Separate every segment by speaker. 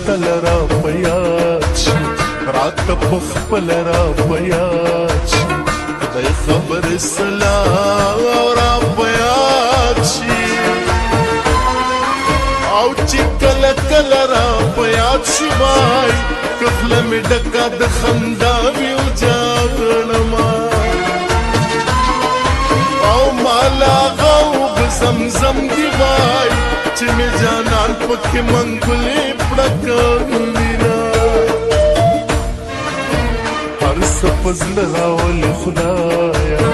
Speaker 1: تل را په یاد شي راته په خپل را په یاد شي خدای خبر سلام را په یاد شي او چې کله کله را په یاد شي وای کخله مې ډکه د خندا وي وجاړمه او مالا غوب زمزم دی وای چې مې جانان پکې منګلې پړکوینا هر څه په زړه راولې خدایا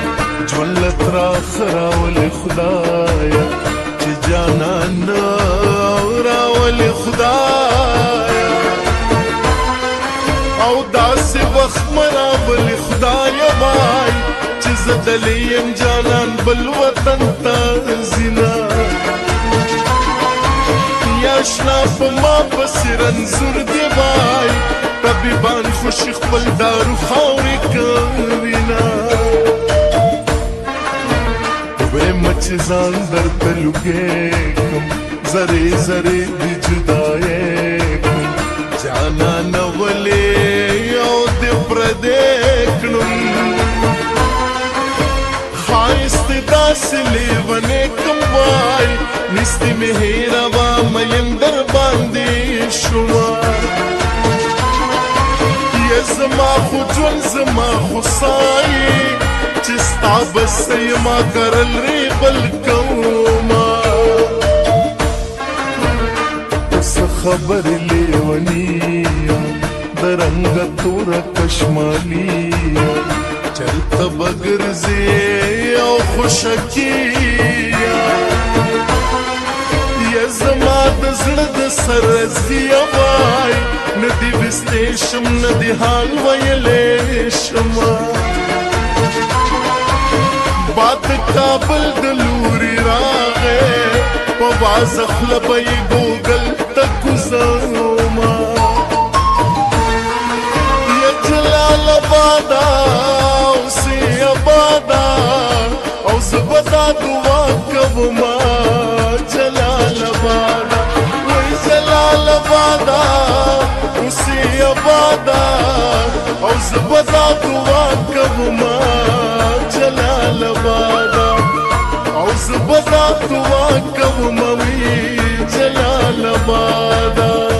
Speaker 1: ژوند له تراخ راولې خدایا چې جانان راولې خدایا او داسې وخت مې راولې خدایا وای چې زه دلې یم جانان بل وطن ته ځینه اشنا په ما پسې رنځور دی وای طبیبان خوشي خپل دارو خاورې کوینه ویم چې ځان درته لوګېږم زرې زرې دې جدایې کړم جانانه ولې یو دې پردې کړم ښایست داسې لیونې کم وای نستی می هیروا میم در باندې شما یا زما خو جون زما خو سایې چې ستا بس یما کرل ری بل کوما څه خبرې لیونی د رنګ تور کشمالي چلته بګرځې او خوشکی زما د زړه د سر زیه وای نه دې وستې شم نه دې حال ویلې شم باد کابل د لوري راغې په واضح لبه یې ګوګل ته ګوزوما یا جلال آبادا اوسې آبادا او زه به دا دعا کوما جلال آبادا وای جلال آبادا اوسې آبادا او زه به دا دعا کوما جلال آبادا او زه به دا دعا کوما وی جلال آبادا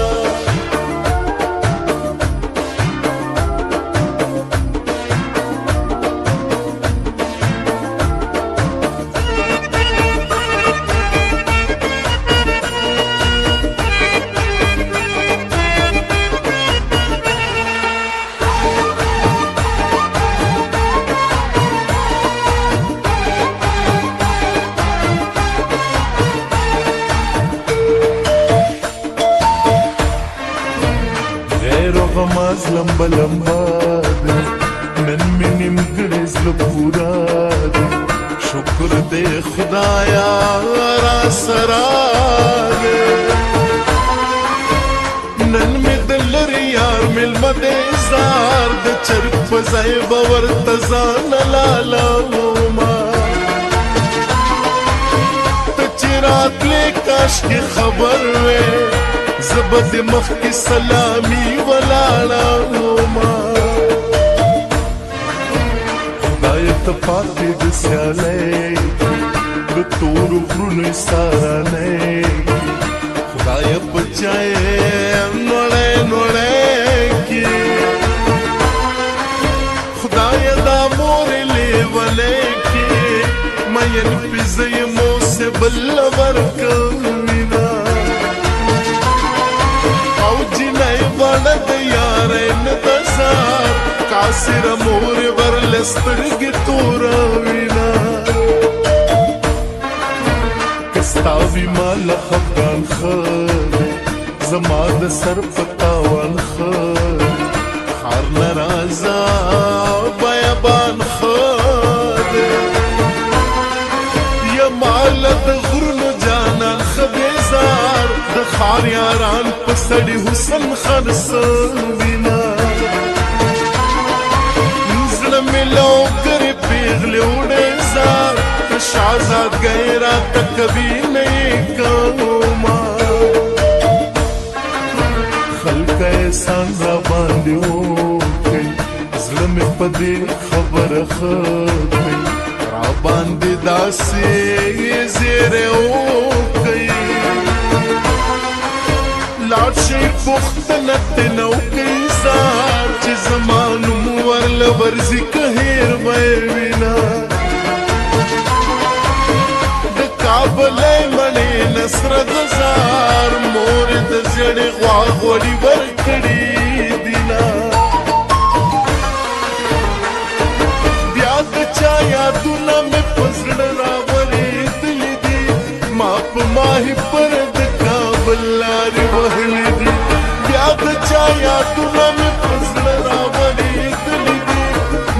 Speaker 1: غماز لمبا لمبا دے نن میں نمگڑے زل پورا دے شکر دے خدایا را سرا دے نن میں دلر یار مل مدے زار دے چرک فزائے باور تزان لالا ما تچرات لے کاش کی خبر وے زبد مخ کی سلامی ولاړه ما خدای ته پاتې د سیالۍ د تورو غرونو سارانۍ خدای بچایې نوړی نوړی کې خدای دا مورې لیونۍ کې مین پزه یې موسې بل ورکوینه کاسر مور ورلسترګې توراوینا کستاوی مال خفغان خر زما د سر پتاوان خر خار نرازا بیابان خر یا مال د غرونو جانان خبیزار د خار یاران پسړي حسن خرسوینا ملو کری پیغلی اڑے زار شازاد گئے رات کبھی نہیں کاما احسان را باندې وکړئ زړه مې په دې خبره ښه کړئ را باندې داسې زیری وکړئ لاړ شئ پوښتنه ترېنه وکړئ ځان چې زما نوم ورله ورځي که هېر به یې وینه د کابلی مڼې نه سره د زار مورې د زړې غوا غوړي ورکړي دینه بیا د چا یادونه مې په زړه راورېدلي دي ما په ماهي پر د کابل لارې وهلي دي بیا د چا یادونه مې په زړه راورېدلي دي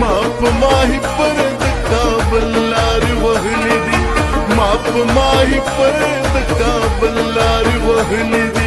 Speaker 1: ما په ماهي پر د کابل لارې وهلي دي ما په ماهي پر د کابل لارې وهلي دي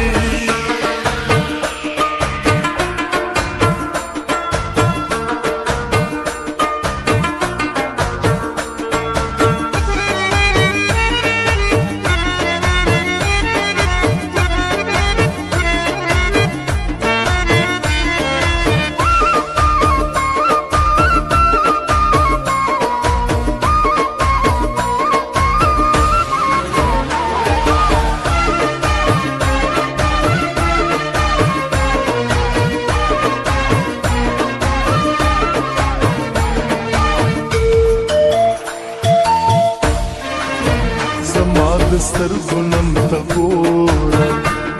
Speaker 1: د سترګو نم ته ګوره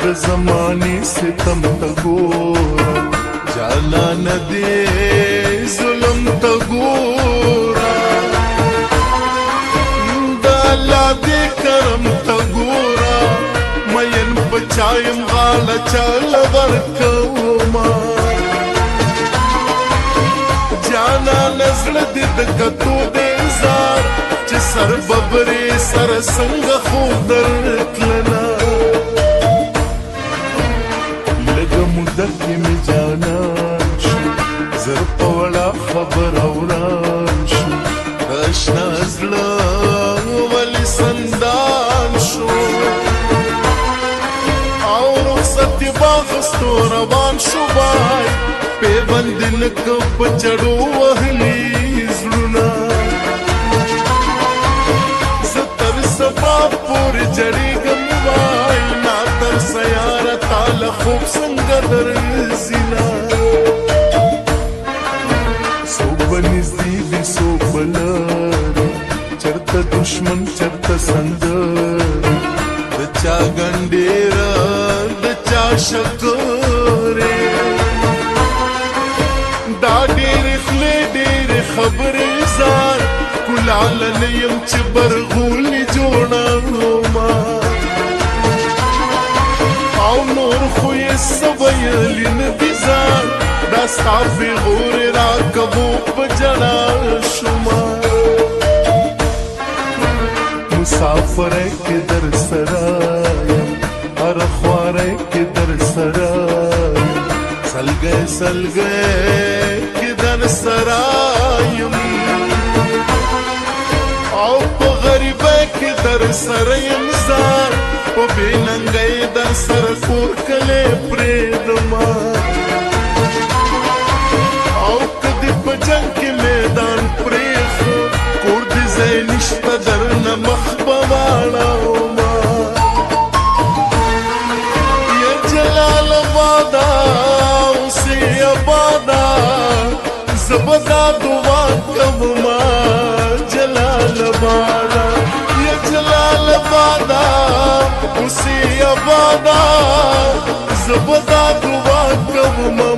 Speaker 1: د زمانې ستم ته ګوره جانانه دې ظلم ته ګوره د الله دې کرم ته ګوره مین په چا یم غاړه چاله ورکومه جانانه زړه دې د کتو دې زار چې سر ببرې سر څنګه خو درتلنا لږه موده کې مې جانان شو زر په وړه خبره وران شو د اشنا زړه ولې سندان شو او رخصت یې واخیستو روان شو بای پیوند یې لکه په چړو وهلي زړونه پورې جړېږم وای نا تر سیاره تاله خوب څنګه درځينا څوک به نږدې دي څوک به لرې چېرته دشمن چېرته سندرې د چا ګنډېره د چا شکرې دا ډېرې خولې ډېرې خبرې ځان کلاله نه یم چې برغولې جوړومه او نور خو یې څه ویلي نه دي ځان دا ستا پېغورې راکوو په ژړا شومه مسافری کې در سره یم هره خواری کې در سره یم سلګی سلګی کې در سره یم او په غریبۍ کې در سره یم ځان په بې ننګۍ در سره کور کلی پرېږدمه او که دې په جنګ کې میدان پرېښود کور دې ځای نشته درنه مخ به واړومه یا جلال آباده اوسې آباده زه به دا دعا کومه جلال آباده یا جلال آباده اوسې آباده زه به دا دعا کومه